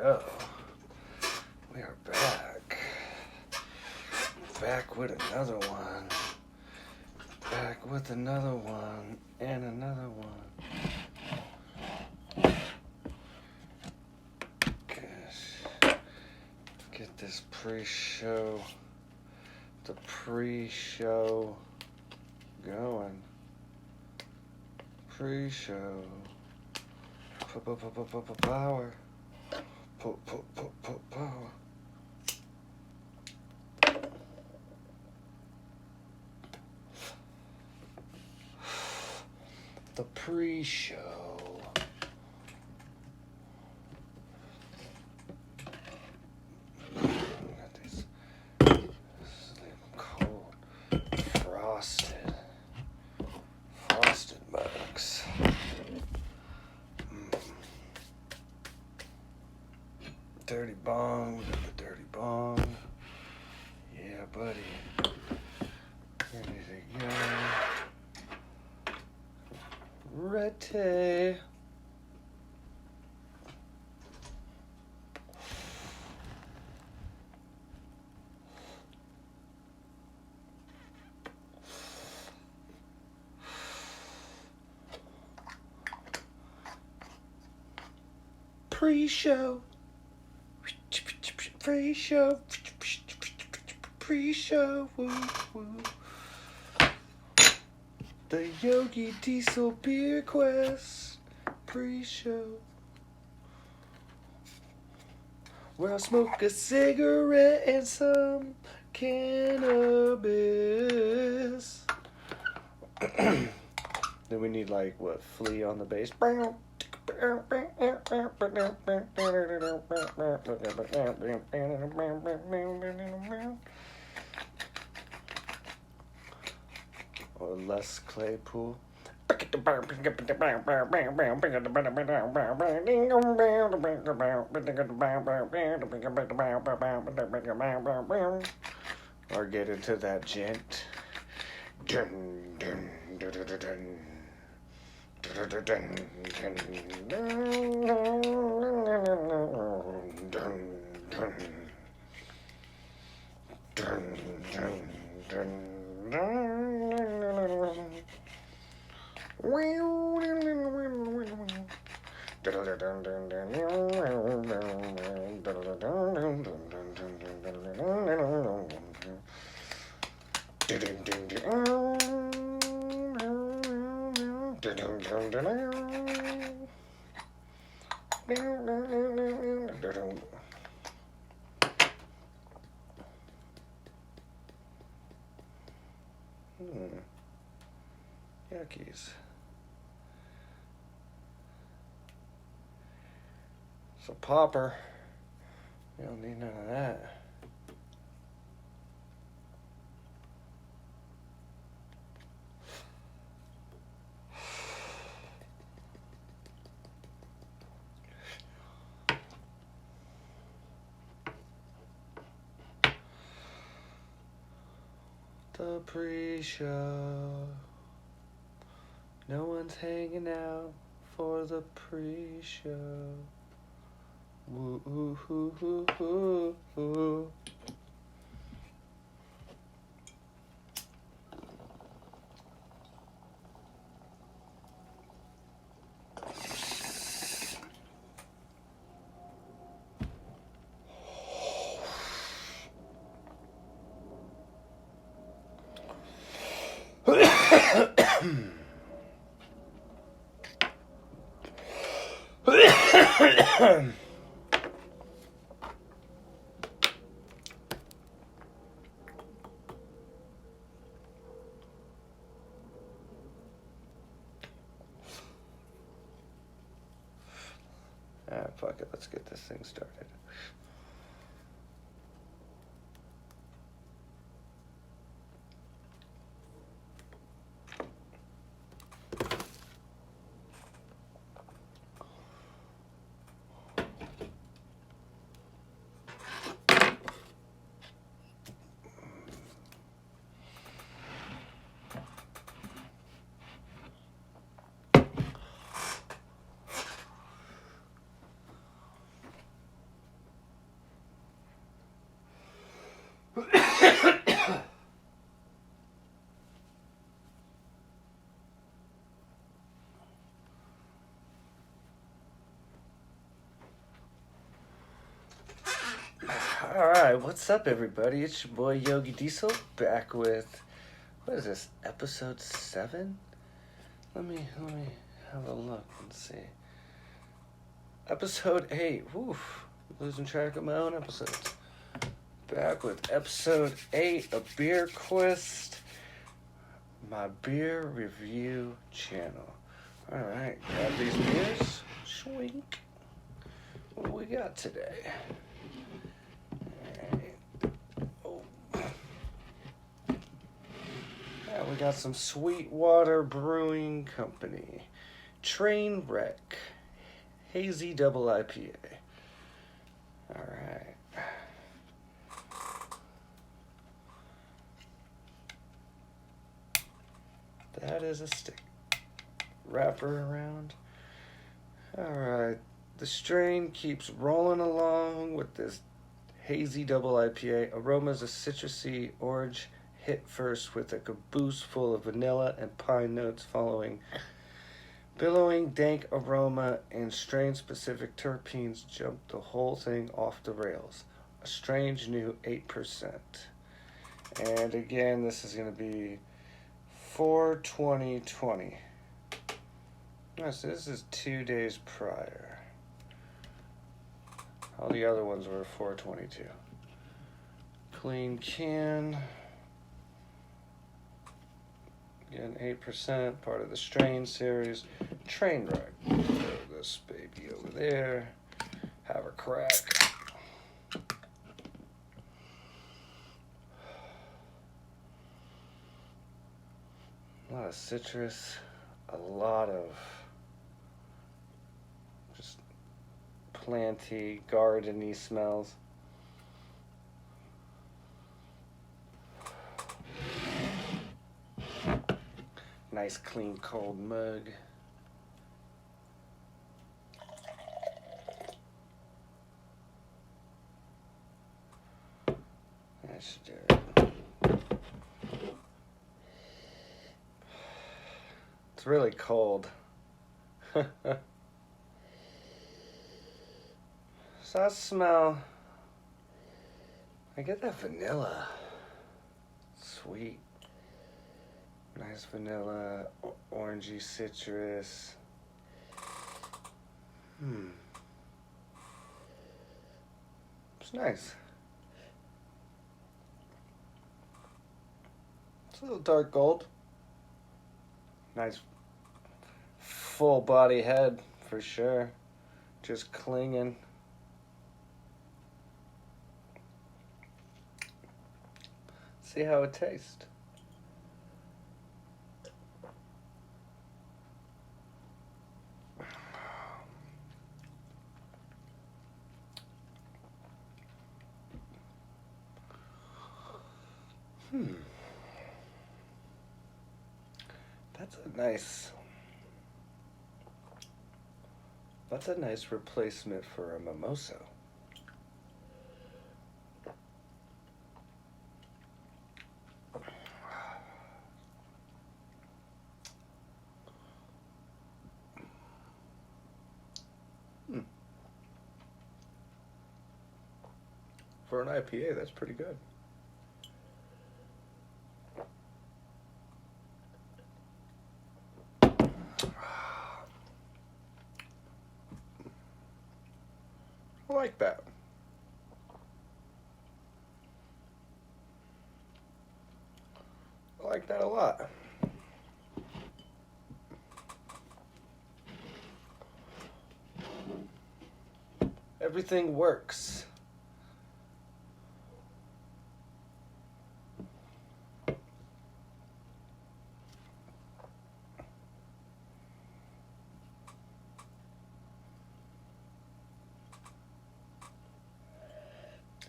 go. We are back. Back with another one. Back with another one. And another one. Get this pre-show. The pre-show going. Pre-show. Power. Power. The pre-show. Got these cold, frosted mugs. Dirty bong, we got the dirty bong. Yeah, buddy. Ready to go. Ready. Pre-show. Pre-show. Pre-show. Woo, woo. The Yogi Diesel Beer Quest pre-show, where I smoke a cigarette and some cannabis. Then we need like what, Flea on the bass. Or Les Claypool. Or get into that gent. Dun, dun, dun, dun, dun, dun. Dun, dun, dun, Yuckies. So popper, you don't need none of that. The pre-show. No one's hanging out for the pre-show. Woo hoo hoo hoo hoo hoo. Fuck it, let's get this thing started. Alright, what's up everybody? It's your boy Yogi Diesel back with, what is this, episode 7? Let me have a look and see. Episode 8, woof, losing track of my own episodes. Back with episode 8 of Beer Quest, my beer review channel. Alright, grab these beers, swink. What do we got today? We got some Sweetwater Brewing Company Train Wreck Hazy Double IPA. Alright. That is a stick wrapper around. Alright. The strain keeps rolling along with this Hazy Double IPA. Aromas of citrusy orange hit first with a caboose full of vanilla and pine notes following billowing dank aroma and strain-specific terpenes jump the whole thing off the rails. A strange new 8%. And again, this is going to be 4/20/20. So this is 2 days prior. All the other ones were 4/22. Clean can. Again, 8%, part of the strain series. Train wreck. Throw this baby over there. Have a crack. A lot of citrus. A lot of just planty, gardeny smells. Nice, clean, cold mug. That should do it. It's really cold. So I smell, I get that vanilla. Sweet. Nice vanilla, orangey citrus. It's nice. It's a little dark gold. Nice full body head for sure. Just clinging. See how it tastes. That's a nice replacement for a mimosa. For an IPA, that's pretty good. I like that. I like that a lot. Everything works.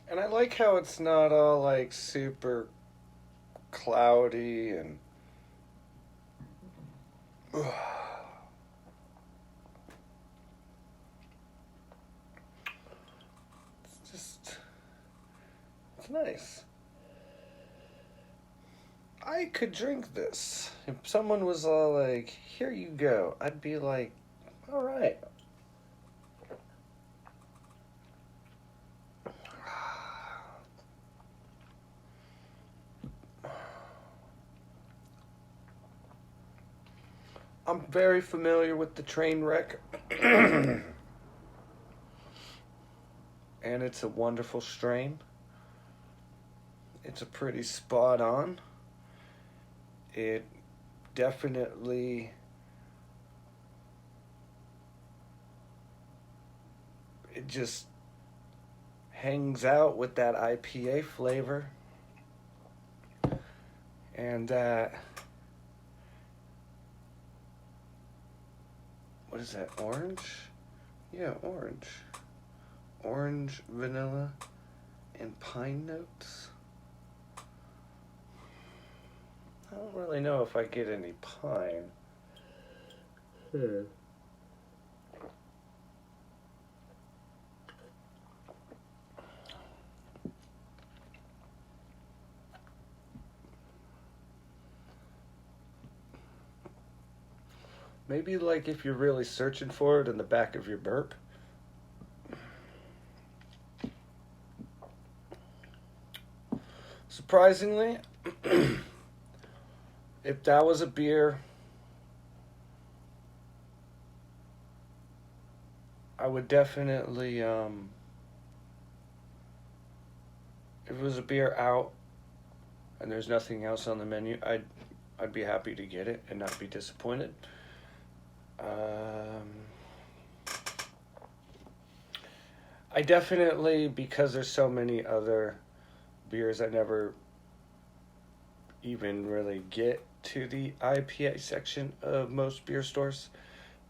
And I like how it's not all like super cloudy and it's nice. I could drink this. If someone was all like, here you go, I'd be like, all right. I'm very familiar with the train wreck. And it's a wonderful strain. It's a pretty spot on. It definitely it just hangs out with that IPA flavor. And what is that? Orange? Yeah, orange. Orange, vanilla, and pine notes. I don't really know if I get any pine. Maybe like if you're really searching for it in the back of your burp. Surprisingly, if that was a beer, I would definitely, if it was a beer out and there's nothing else on the menu, I'd be happy to get it and not be disappointed. I definitely, because there's so many other beers I never even really get to the IPA section of most beer stores,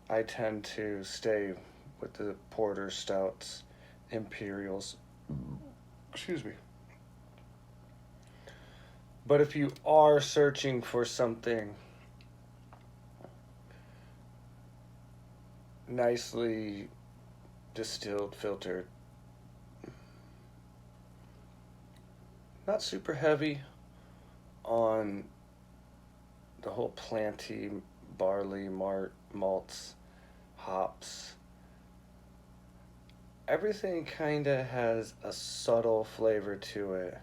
I tend to stay with the porter, stouts, imperials. Excuse me. But if you are searching for something nicely distilled, filtered, not super heavy on the whole planty, barley, malts, hops. Everything kind of has a subtle flavor to it.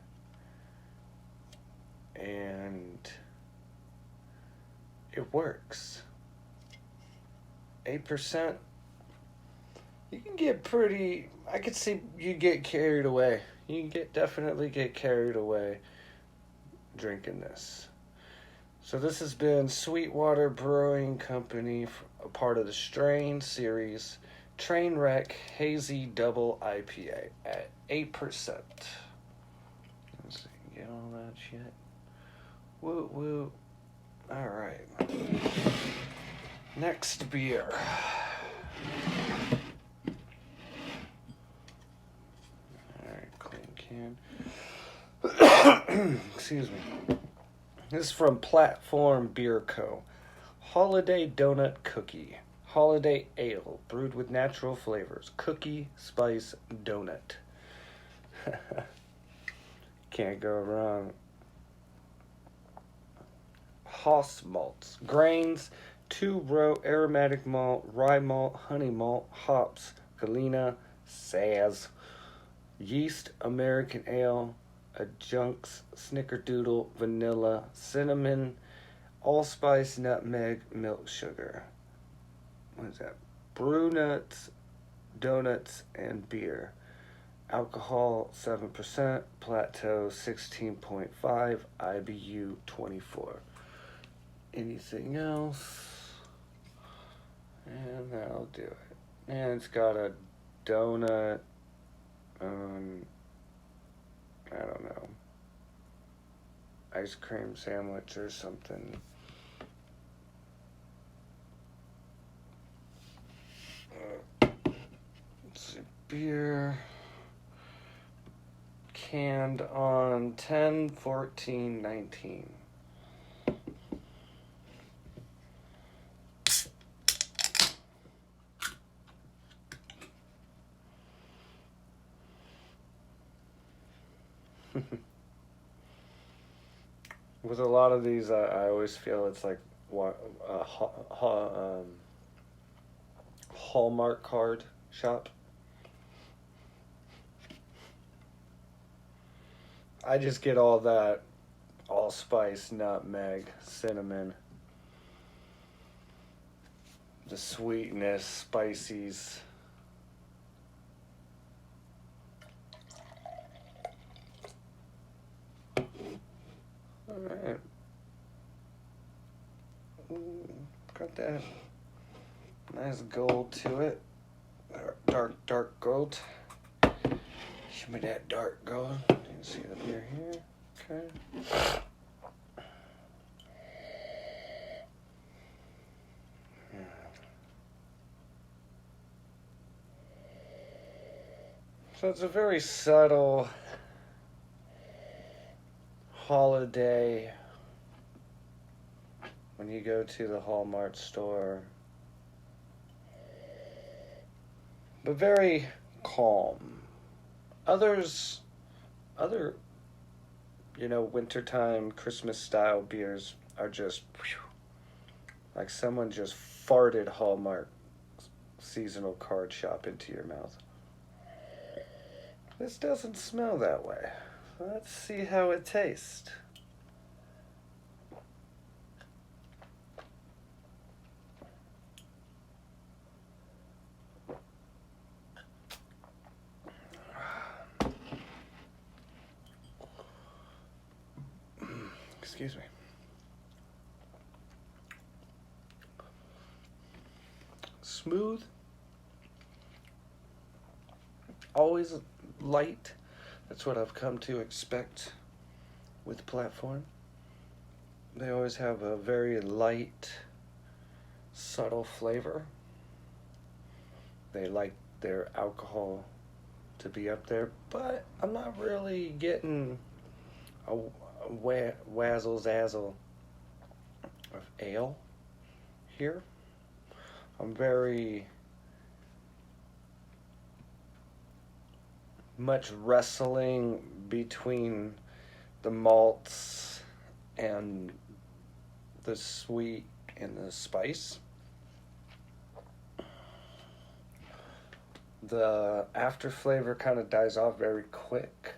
And it works. 8%. You can get pretty, I could see you get carried away. You can definitely get carried away drinking this. So this has been Sweetwater Brewing Company, a part of the Strain series, Trainwreck Hazy Double IPA at 8%. Let's see, get all that shit. Woo woo. All right. Next beer. All right, clean can. Excuse me. This is from Platform Beer Co. Holiday Donut Cookie. Holiday Ale, brewed with natural flavors. Cookie, spice, donut. Can't go wrong. Haas malts. Grains, 2-row aromatic malt, rye malt, honey malt, hops, galena, Saz. Yeast, American ale, adjuncts, snickerdoodle, vanilla, cinnamon, allspice, nutmeg, milk sugar. What is that? Brew nuts, donuts, and beer. Alcohol 7%, plateau 16.5, IBU 24. Anything else? And that'll do it. And it's got a donut, I don't know, ice cream sandwich or something. Let's see, beer canned on 10/14/19. With a lot of these, I always feel it's like Hallmark card shop. I just get all that allspice, nutmeg, cinnamon, the sweetness, spices. Alright. Got that nice gold to it. Dark gold. Show me that dark gold. You can see the beer here. Okay. So it's a very subtle holiday when you go to the Hallmark store, but very calm. Other, wintertime, Christmas style beers are just like someone just farted Hallmark seasonal card shop into your mouth. This doesn't smell that way. Let's see how it tastes. Excuse me. Smooth. Always light. That's what I've come to expect with Platform. They always have a very light, subtle flavor. They like their alcohol to be up there, but I'm not really getting a wazzle zazzle of ale here. I'm very much wrestling between the malts and the sweet and the spice. The after flavor kind of dies off very quick.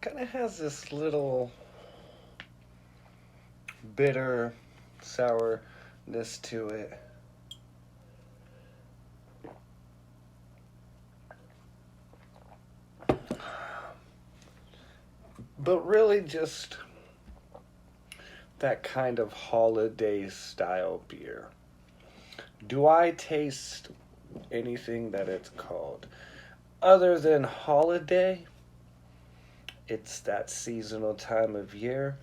Kind of has this little bitter sourness to it. But really just that kind of holiday style beer. Do I taste anything that it's called? Other than holiday, it's that seasonal time of year.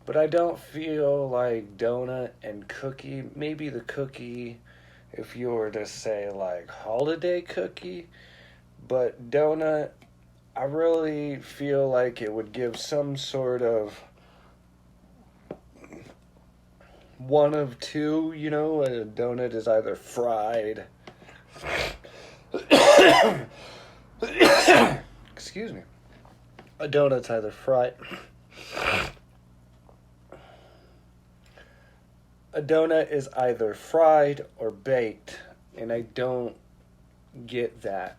But I don't feel like donut and cookie. Maybe the cookie, if you were to say like holiday cookie. But donut, I really feel like it would give some sort of one of two, a donut is either fried. Excuse me. A donut's either fried. A donut is either fried or baked, and I don't get that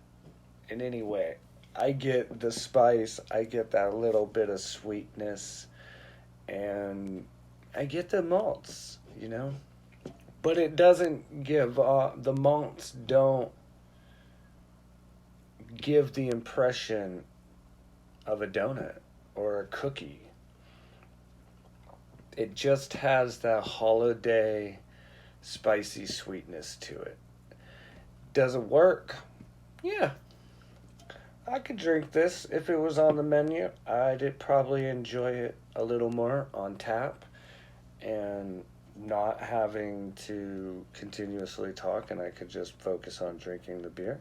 in any way. I get the spice, I get that little bit of sweetness, and I get the malts, But it doesn't give, the malts don't give the impression of a donut or a cookie. It just has that holiday spicy sweetness to it. Does it work? Yeah. I could drink this if it was on the menu. I'd probably enjoy it a little more on tap and not having to continuously talk, and I could just focus on drinking the beer.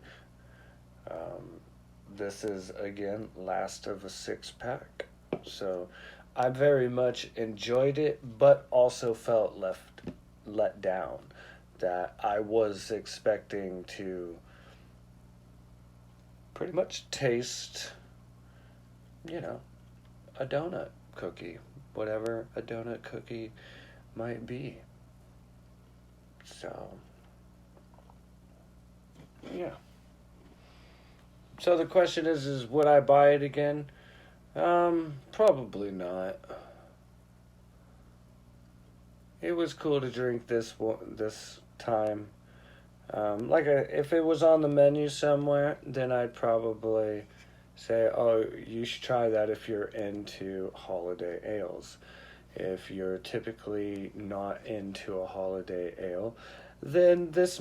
this is, again, last of a 6-pack. So I very much enjoyed it, but also felt let down. That I was expecting to pretty much taste, a donut cookie. Whatever a donut cookie might be. So, yeah. So the question is would I buy it again? Probably not. It was cool to drink this time. If it was on the menu somewhere, then I'd probably say, oh, you should try that if you're into holiday ales. If you're typically not into a holiday ale, then this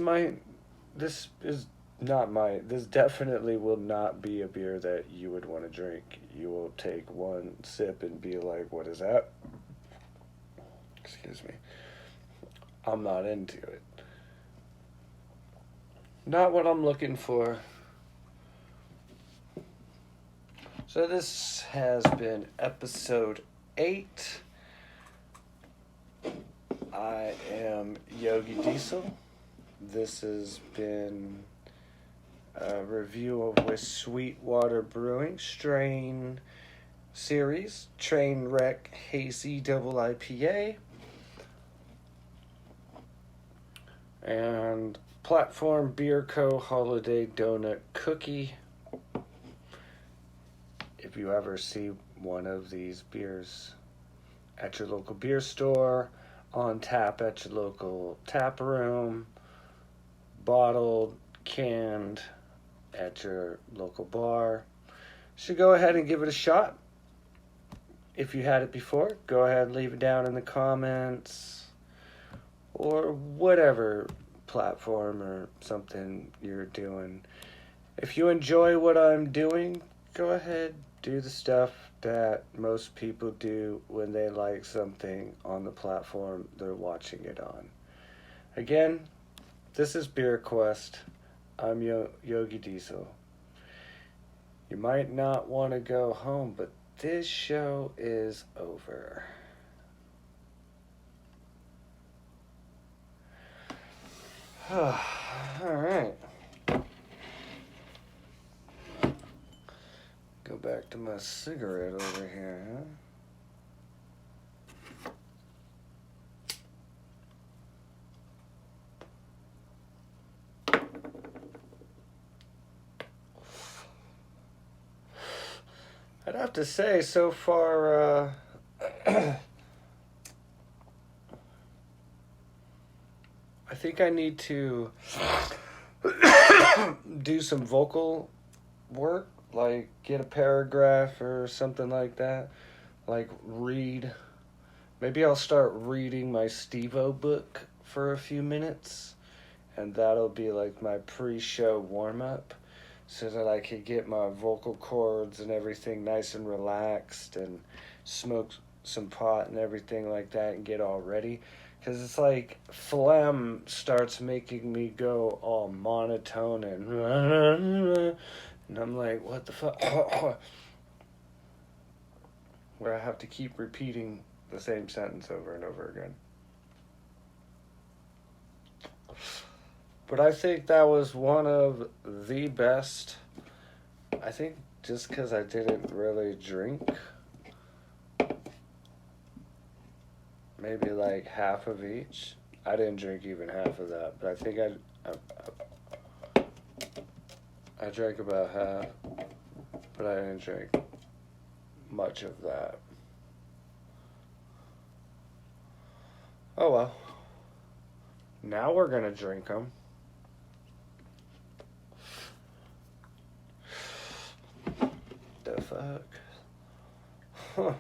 definitely will not be a beer that you would want to drink. You will take one sip and be like, what is that? Excuse me. I'm not into it. Not what I'm looking for. So this has been episode 8. I am Yogi Diesel. This has been a review of with Sweetwater Brewing Strain Series Trainwreck Hazy Double IPA and Platform Beer Co. Holiday Donut Cookie. If you ever see one of these beers at your local beer store, on tap at your local tap room, bottled, canned at your local bar, you should go ahead and give it a shot. If you had it before, go ahead and leave it down in the comments or whatever platform or something you're doing. If you enjoy what I'm doing, go ahead, do the stuff that most people do when they like something on the platform they're watching it on. Again, this is Beer Quest. I'm Yogi Diesel. You might not want to go home, but this show is over. All right. Go back to my cigarette over here, huh? I'd have to say, so far, I think I need to do some vocal work, like get a paragraph or something like that, like read. Maybe I'll start reading my Steve-O book for a few minutes, and that'll be like my pre-show warm-up, so that I could get my vocal cords and everything nice and relaxed and smoke some pot and everything like that and get all ready. Because it's like phlegm starts making me go all monotone and I'm like, what the fuck? Where I have to keep repeating the same sentence over and over again. But I think that was one of the best. I think just because I didn't really drink, maybe like half of each. I didn't drink even half of that, but I think I drank about half, but I didn't drink much of that. Oh well. Now we're gonna drink them. The fuck? Huh.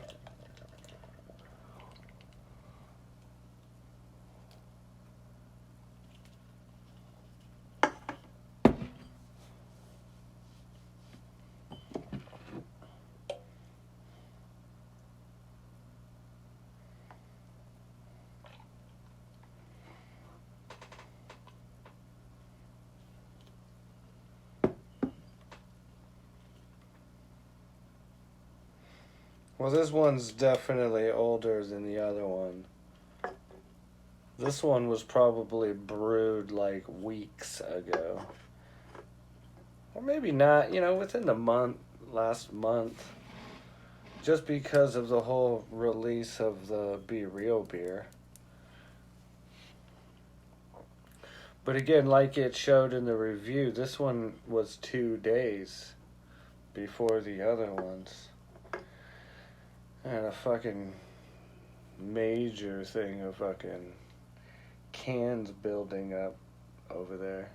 Well, this one's definitely older than the other one. This one was probably brewed like weeks ago. Or maybe not, within the last month. Just because of the whole release of the Be Real beer. But again, like it showed in the review, this one was 2 days before the other ones. And a fucking major thing of fucking cans building up over there.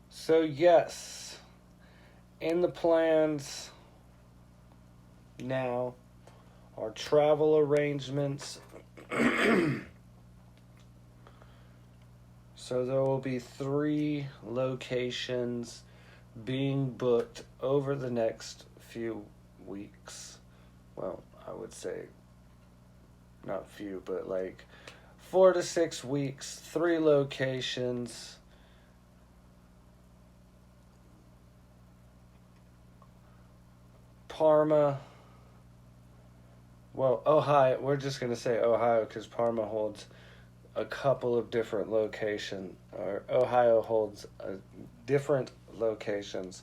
So yes, in the plans now are travel arrangements. So there will be 3 locations being booked over the next few weeks. Well, I would say not few, but like 4 to 6 weeks, 3 locations. Parma. Well, Ohio. We're just going to say Ohio because Parma holds a couple of different locations. Or Ohio holds different locations.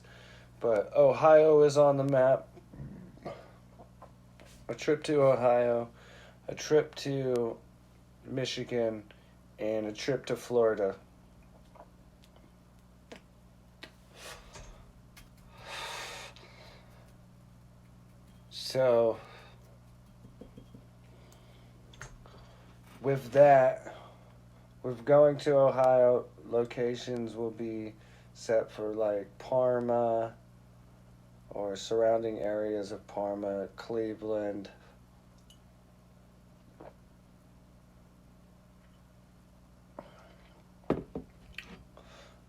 But Ohio is on the map. A trip to Ohio, a trip to Michigan, and a trip to Florida. So, with that, with going to Ohio, locations will be set for like Parma or surrounding areas of Parma, Cleveland.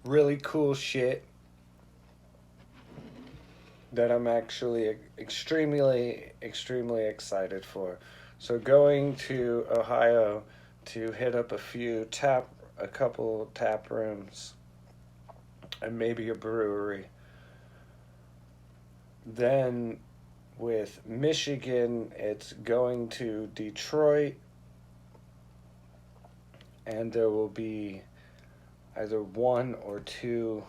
Really cool shit that I'm actually extremely excited for. So going to Ohio to hit up a couple tap rooms and maybe a brewery. Then with Michigan, it's going to Detroit, and there will be either 1 or 2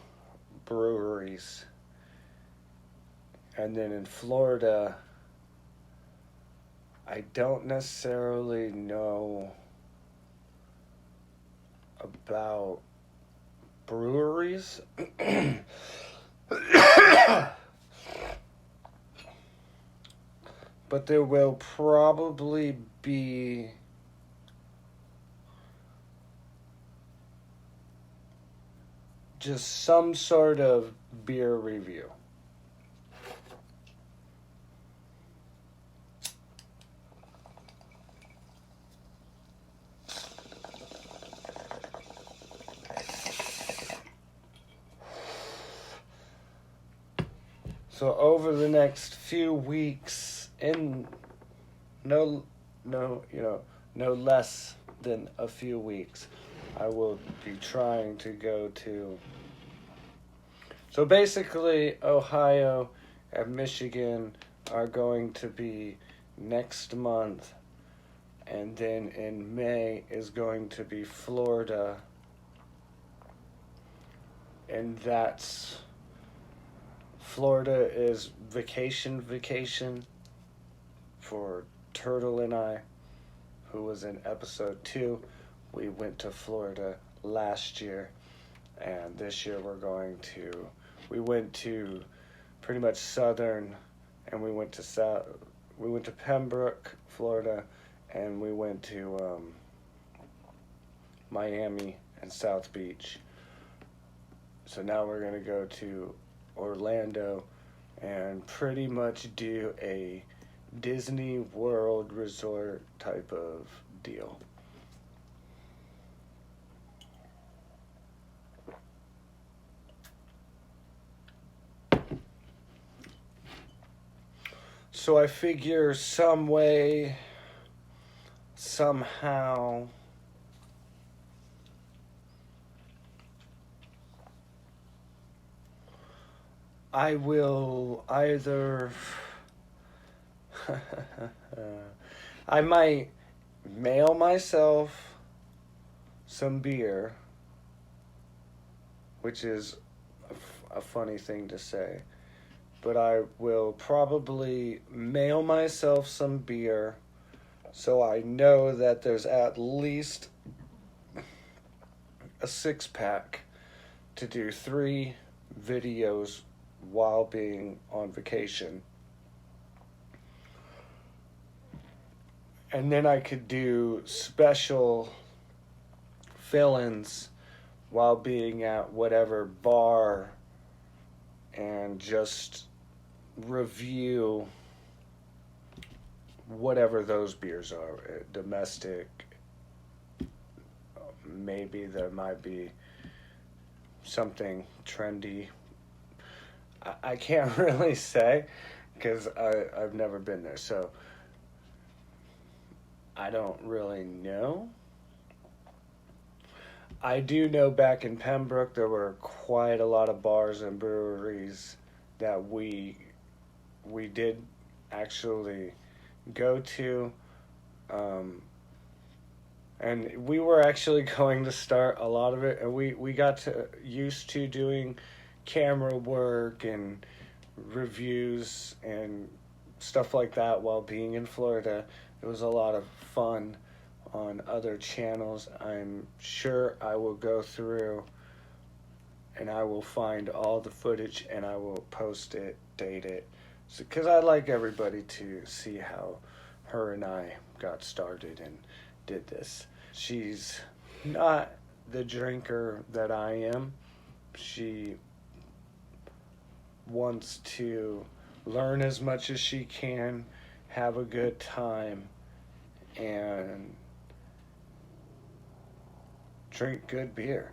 breweries. And then in Florida, I don't necessarily know about breweries. But there will probably be just some sort of beer review. So over the next few weeks, in no less than a few weeks, I will be trying to go to. So basically, Ohio and Michigan are going to be next month, and then in May is going to be Florida, and that's. Florida is vacation for Turtle and I, who was in episode 2. We went to Florida last year, and this year we went to pretty much southern, and we went to Pembroke, Florida, and we went to Miami and South Beach. So now we're going to go to Orlando and pretty much do a Disney World resort type of deal. So I figure some way, somehow, I will either. I might mail myself some beer, which is a funny thing to say, but I will probably mail myself some beer so I know that there's at least a 6-pack to do 3 videos while being on vacation. And then I could do special fill-ins while being at whatever bar and just review whatever those beers are. Domestic, maybe there might be something trendy. I can't really say because I've never been there, so I don't really know. I do know back in Pembroke there were quite a lot of bars and breweries that we did actually go to. And we were actually going to start a lot of it, and we got used to doing camera work and reviews and stuff like that while being in Florida. It was a lot of fun on other channels. I'm sure I will go through and I will find all the footage and I will post it, date it, because I'd like everybody to see how her and I got started and did this. She's not the drinker that I am. She wants to learn as much as she can, have a good time, and drink good beer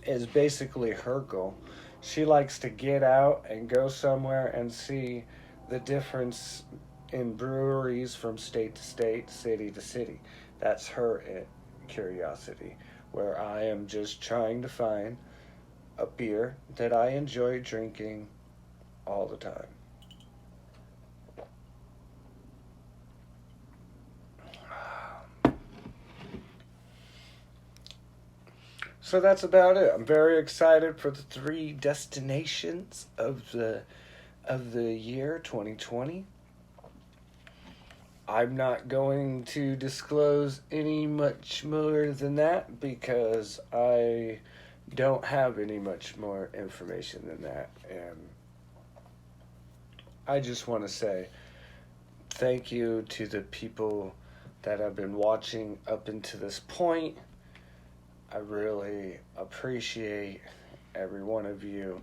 is basically her goal. She likes to get out and go somewhere and see the difference in breweries from state to state, city to city. That's her curiosity, where I am just trying to find a beer that I enjoy drinking all the time. So that's about it. I'm very excited for the 3 destinations of the year 2020. I'm not going to disclose any much more than that because I don't have any much more information than that. And I just want to say thank you to the people that have been watching up until this point. I really appreciate every one of you,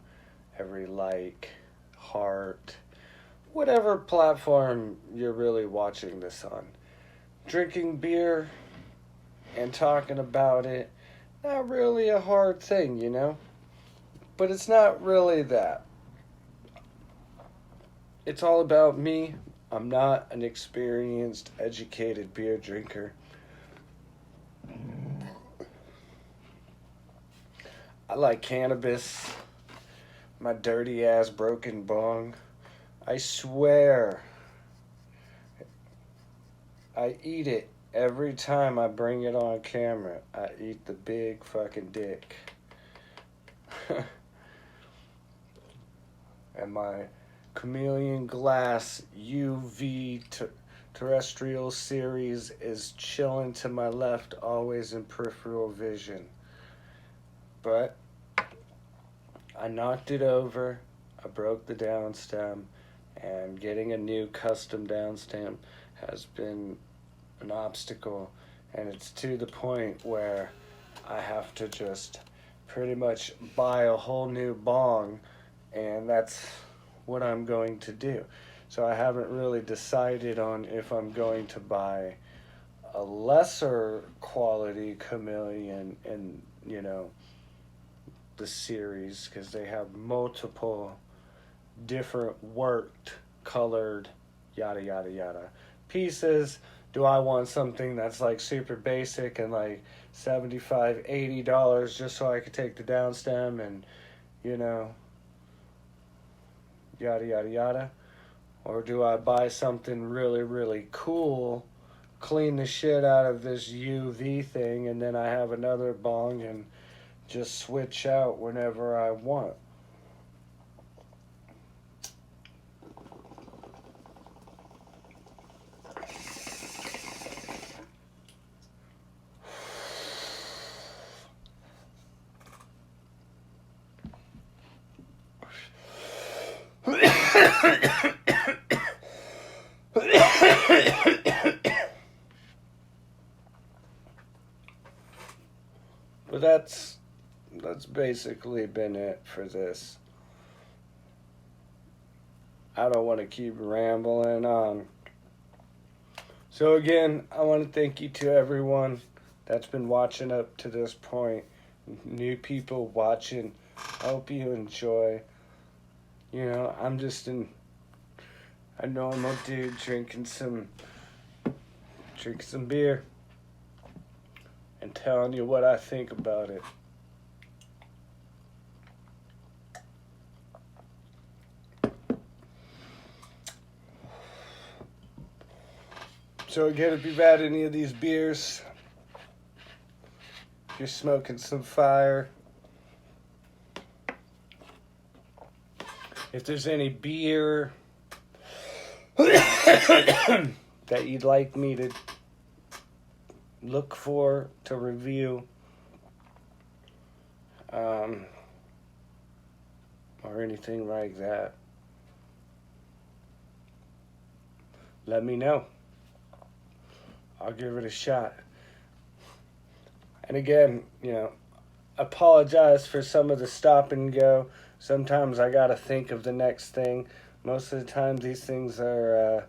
every like, heart, whatever platform you're really watching this on. Drinking beer and talking about it, not really a hard thing, you know? But it's not really that. It's all about me. I'm not an experienced, educated beer drinker. I like cannabis, my dirty ass broken bong. I swear, I eat it every time I bring it on camera. I eat the big fucking dick. And my Chameleon Glass UV terrestrial series is chilling to my left, always in peripheral vision. But I knocked it over, I broke the downstem, and getting a new custom downstem has been an obstacle, and it's to the point where I have to just pretty much buy a whole new bong, and that's what I'm going to do. So I haven't really decided on if I'm going to buy a lesser quality Chameleon in, you know, the series, because they have multiple different worked, colored, yada yada yada pieces. Do I want something that's like super basic and like $75-$80 just so I could take the downstem and, you know, yada, yada, yada? Or do I buy something really, really cool, clean the shit out of this UV thing, and then I have another bong and just switch out whenever I want? But that's basically been it for this. I don't want to keep rambling on. So again, I want to thank you to everyone that's been watching up to this point. New people watching. I hope you enjoy. You know, I'm just a normal dude drinking some beer and telling you what I think about it. So again, if you've had any of these beers, if you're smoking some fire, if there's any beer that you'd like me to look for to review, or anything like that, let me know. I'll give it a shot. And again, you know, apologize for some of the stop and go. Sometimes I gotta think of the next thing. Most of the time these things are,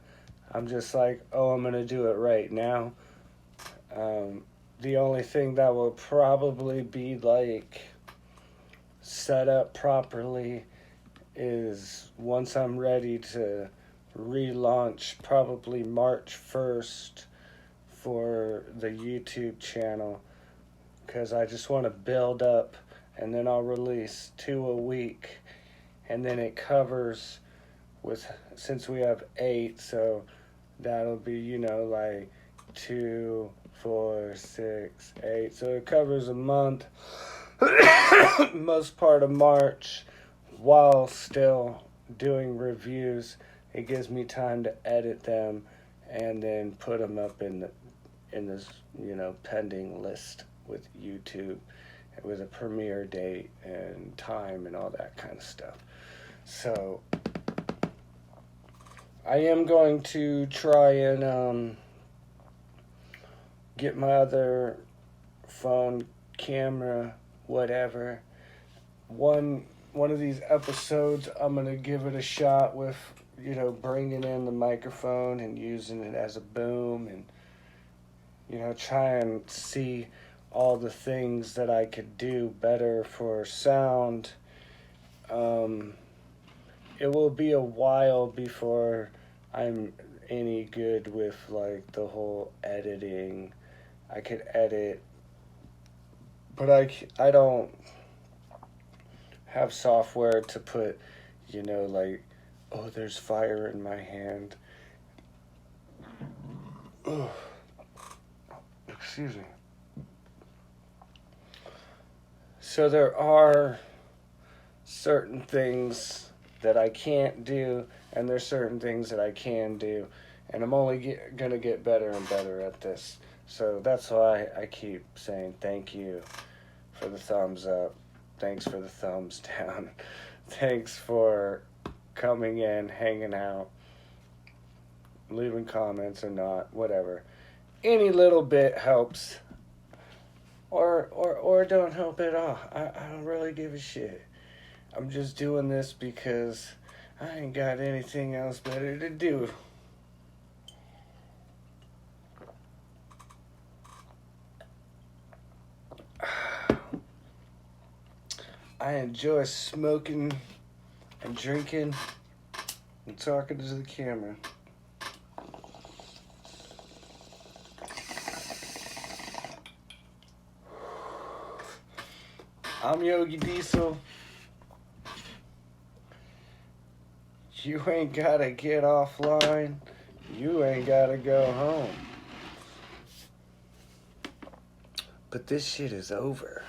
I'm just like, oh, I'm gonna do it right now. The only thing that will probably be like set up properly is once I'm ready to relaunch, probably March 1st for the YouTube channel, because I just want to build up, and then I'll release 2 a week, and then it covers with, since we have 8, so that'll be, you know, like 2, 4, 6, 8, so it covers a month, most part of March, while still doing reviews. It gives me time to edit them and then put them up in this, you know, pending list with YouTube with a premiere date and time and all that kind of stuff. So I am going to try and get my other phone, camera, whatever. One of these episodes, I'm going to give it a shot with, you know, bringing in the microphone and using it as a boom, and, you know, try and see all the things that I could do better for sound. It will be a while before I'm any good with, like, the whole editing. I could edit, but I don't have software to put, you know, like, oh, there's fire in my hand. Ugh. Excuse me. So there are certain things that I can't do, and there's certain things that I can do, and I'm only gonna get better and better at this. So that's why I keep saying thank you for the thumbs up. Thanks for the thumbs down. Thanks for coming in, hanging out, leaving comments or not, whatever. Any little bit helps. Or don't help at all. I don't really give a shit. I'm just doing this because I ain't got anything else better to do. I enjoy smoking and drinking and talking to the camera. I'm Yogi Diesel. You ain't gotta get offline. You ain't gotta go home. But this shit is over.